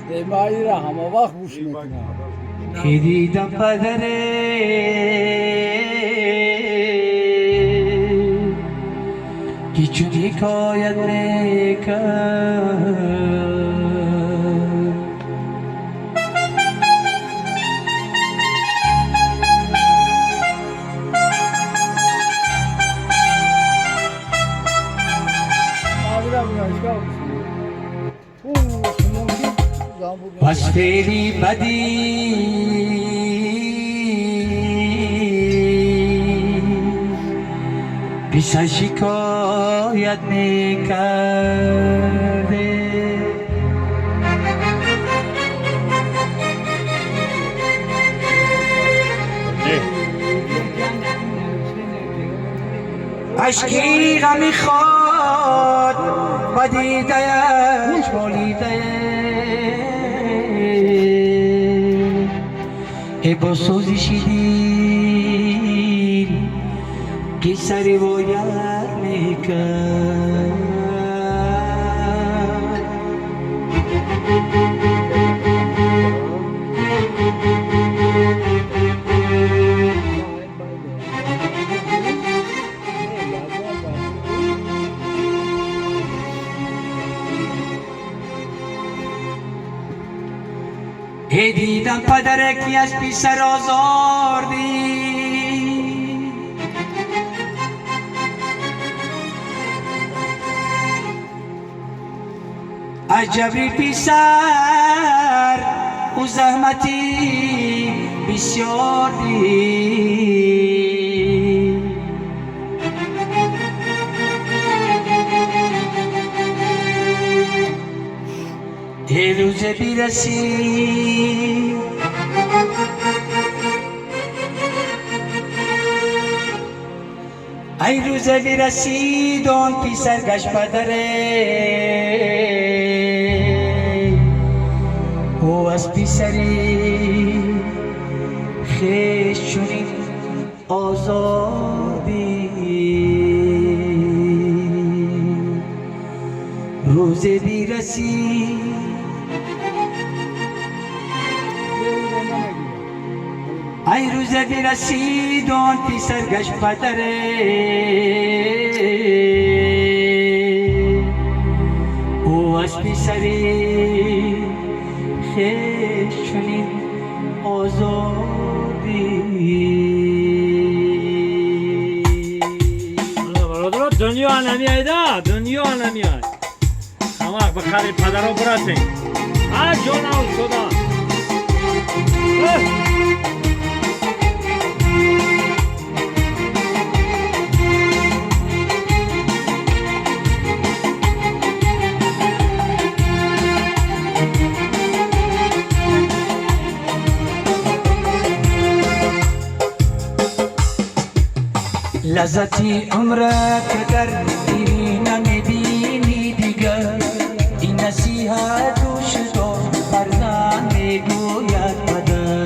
مایره همه وقت گوش میکنم. دیدم پدره که چون حکایت میکرد از فعلی بدی پیش شکایت میکرده عشقی غمی خواد و دیدهش بولیده ای با سوزشی دیل که سری باید میکرد ای دیدم پدرکی از پیسر آزاردی عجبی پیسر او زحمتی بسیار دی ای روز بیرسی ای روز بیرسید آن پیسر گشت پدره او از پیسری خیش چونین آزادی روز بیرسید ای روز بیرسید آن پیسر گشت پدره او از پیسری خیش چونین آزادی برادر دنیا علمی ایده دنیا علمی های همه وقت بخری پدر ها براتین جان او شده لذتی عمرت که در دیری نمیبینی دیگر این نصیحت گوش دار فرزند میگوید پدر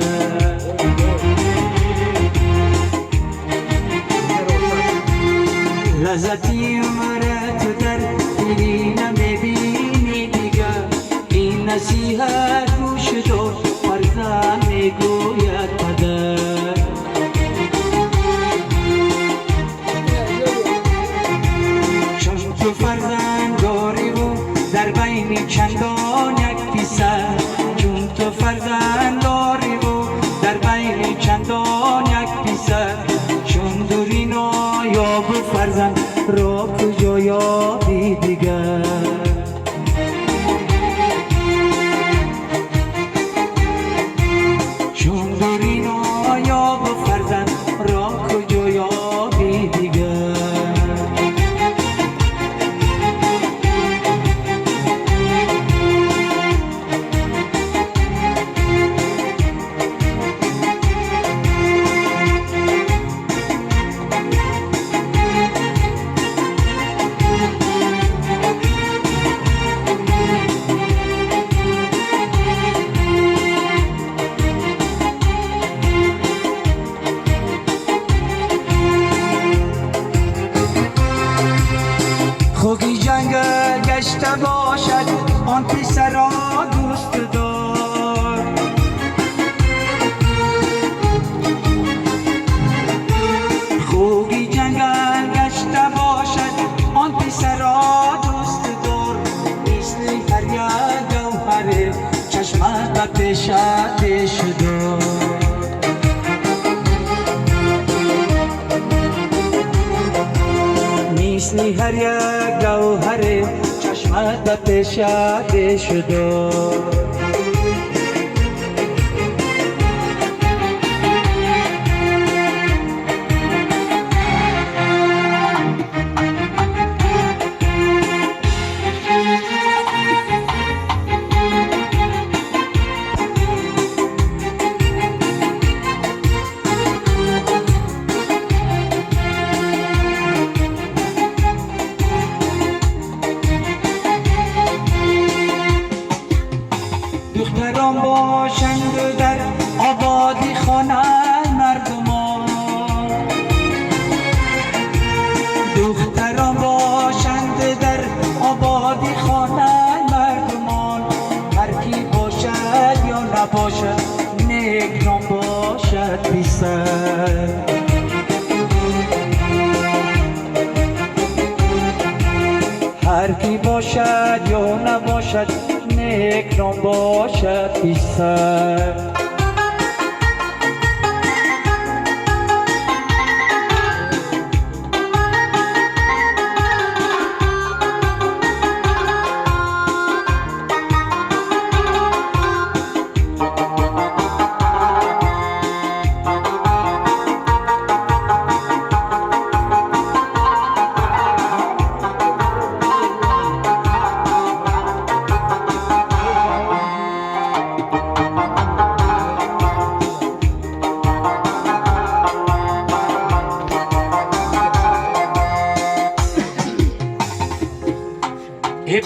لذتی عمرت که در دیری نمیبینی دیگر این نصیحت گوش دار فرزند میگوید پدر تو فرزند داری و در بین چندان یک پیسر چون تو فرزند داری و در بین چندان یک پیسر چون دوری نایاب فرزند را کجا یابی دیگر چون دوری نایاب فرزند را کجا یابی دیگر شاده شد نیستی هر یک گوهر چشمت به پیشاده شد دختران باشند در آبادی خانه مردمان دختران باشند در آبادی خانه مردمان هر کی باشد یا نباشد نیک نام باشد بی‌سر هر کی باشد یا نباشد نیک نام باشد بی‌سر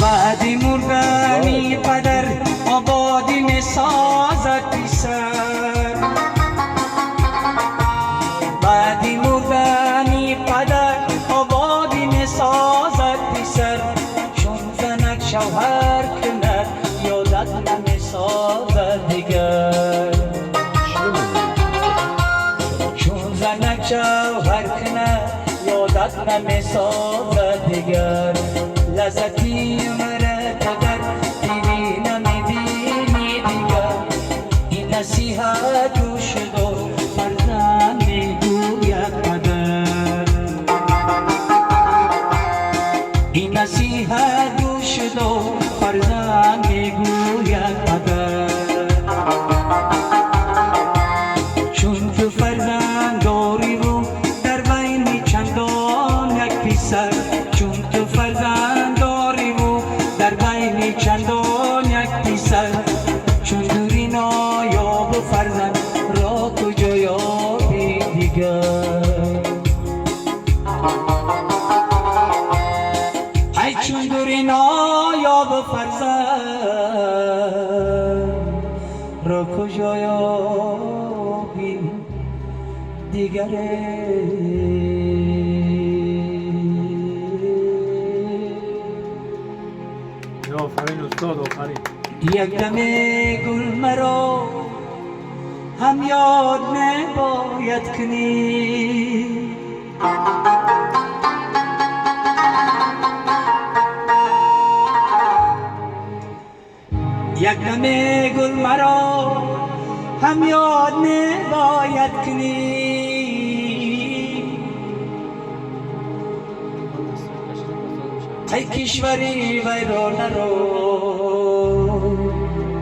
بعدی مرغانی پدر آبادی می سازد پیسر بعدی مرغانی پدر آبادی می سازد پیسر چون زنک شوهر کند یادت نمی سازد دیگر چون زنک شوهر کند یادت نمی سازد دیگر لذتی عمرت اگر دیوی نمیبینی دیگر این نصیحت گوش دو فرزند میگوید پدر این نصیحت گوش دو فرزند میگوید پدر چون تو فرزند داری رو در بین چندان یک پیسر چون تو فرزند چندان یک پیسر چون دوری نایاب فرزند را کجا یابی دیگر ای چون دوری نایاب فرزند را کجا یابی دیگر آفرین استاد آفرین یک دم گل مرا هم یاد نباید کنی یک دم گل مرا هم یاد نباید کنی ای کشوری ویران رو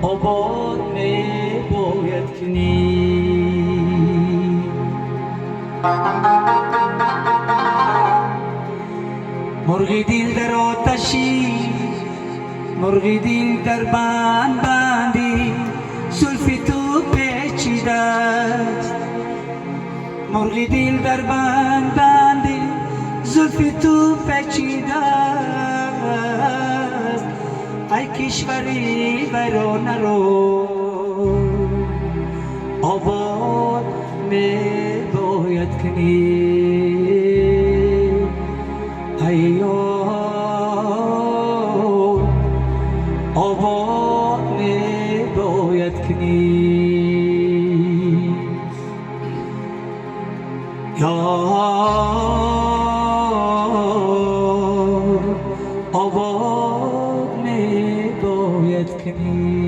آباد می باید کنی مرغی دل در آتشی مرغی دل در بند بندی زلفی تو پیچیده است مرغی دل در بند بندی زلفی تو پیچیده است ای کشوری ویران رو آباد می باید کنی ای آباد می باید کنی یا آباد می باید کنی